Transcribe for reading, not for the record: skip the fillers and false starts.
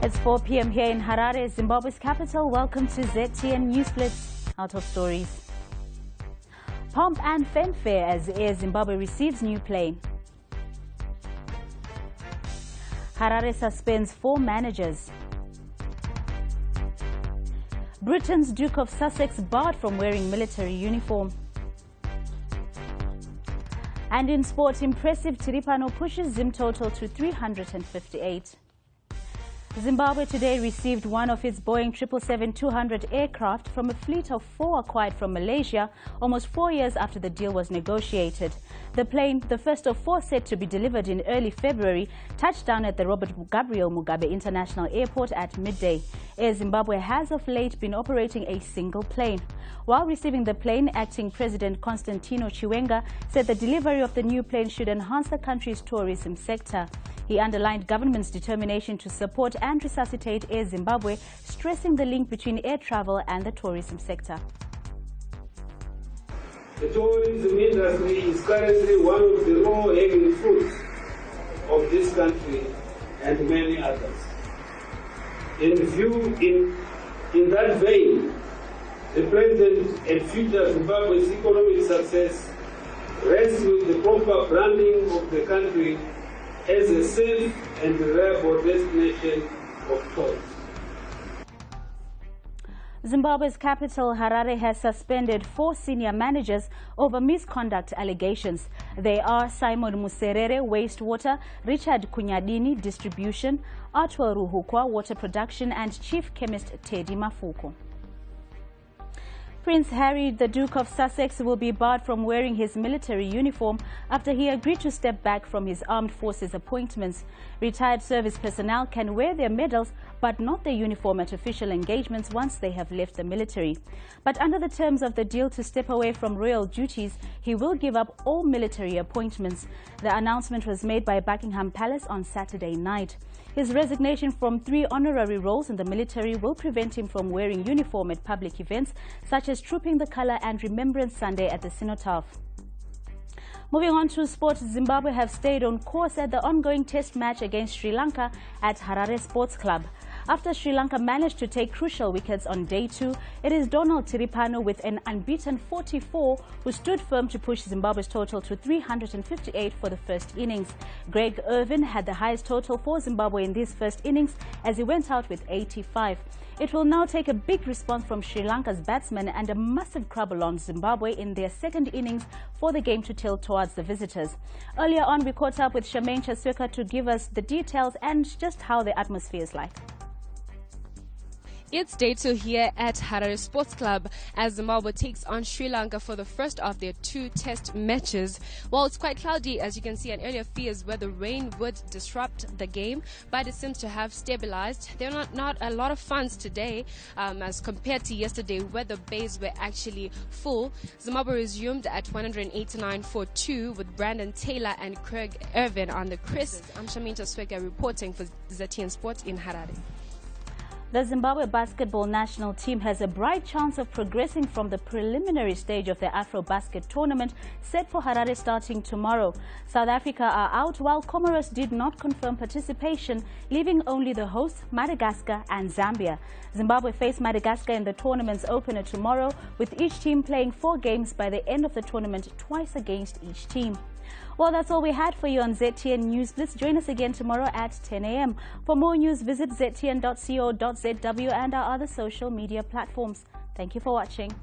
It's 4 p.m. here in Harare, Zimbabwe's capital. Welcome to ZTN News Blitz. Our top stories. Pomp and fanfare as Air Zimbabwe receives new plane. Harare suspends 4 managers. Britain's Duke of Sussex barred from wearing military uniform. And in sport, impressive Tiripano pushes Zim total to 358. Zimbabwe today received one of its Boeing 777-200 aircraft from a fleet of 4 acquired from Malaysia almost 4 years after the deal was negotiated. The plane, the first of 4 set to be delivered in early February, touched down at the Robert Gabriel Mugabe International Airport at midday. Air Zimbabwe has of late been operating a single plane. While receiving the plane, acting President Constantino Chiwenga said the delivery of the new plane should enhance the country's tourism sector. He underlined government's determination to support and resuscitate Air Zimbabwe, stressing the link between air travel and the tourism sector. The tourism industry is currently one of the low-hanging fruits of this country and many others. In that vein, the present and future Zimbabwe's economic success rests with the proper branding of the country as a safe and reliable destination of choice. Zimbabwe's capital, Harare, has suspended 4 senior managers over misconduct allegations. They are Simon Muserere, Wastewater, Richard Kunyadini, Distribution, Arthur Ruhukwa, Water Production, and Chief Chemist Teddy Mafuko. Prince Harry, the Duke of Sussex, will be barred from wearing his military uniform after he agreed to step back from his armed forces appointments. Retired service personnel can wear their medals but not their uniform at official engagements once they have left the military. But under the terms of the deal to step away from royal duties, he will give up all military appointments. The announcement was made by Buckingham Palace on Saturday night. His resignation from 3 honorary roles in the military will prevent him from wearing uniform at public events such as Trooping the Colour and Remembrance Sunday at the Cenotaph. Moving on to sport, Zimbabwe have stayed on course at the ongoing test match against Sri Lanka at Harare Sports Club. After Sri Lanka managed to take crucial wickets on day 2, it is Donald Tiripano with an unbeaten 44 who stood firm to push Zimbabwe's total to 358 for the first innings. Greg Irvin had the highest total for Zimbabwe in this first innings as he went out with 85. It will now take a big response from Sri Lanka's batsmen and a massive crumble on Zimbabwe in their second innings for the game to tilt towards the visitors. Earlier on, we caught up with Charmaine Chasweka to give us the details and just how the atmosphere is like. It's day 2 here at Harare Sports Club as Zimbabwe takes on Sri Lanka for the first of their 2 test matches. Well, it's quite cloudy, as you can see, and earlier fears where the rain would disrupt the game, but it seems to have stabilized. There are not a lot of fans today as compared to yesterday where the bays were actually full. Zimbabwe resumed at 189 for 2 with Brandon Taylor and Craig Irvin on the crease. I'm Charmaine Chasweka reporting for ZTN Sport in Harare. The Zimbabwe basketball national team has a bright chance of progressing from the preliminary stage of the AfroBasket tournament set for Harare starting tomorrow. South Africa are out while Comoros did not confirm participation, leaving only the hosts Madagascar and Zambia. Zimbabwe face Madagascar in the tournament's opener tomorrow, with each team playing 4 games by the end of the tournament, twice against each team. Well, that's all we had for you on ZTN News Blitz. Join us again tomorrow at 10 a.m. For more news, visit ztn.co.zw and our other social media platforms. Thank you for watching.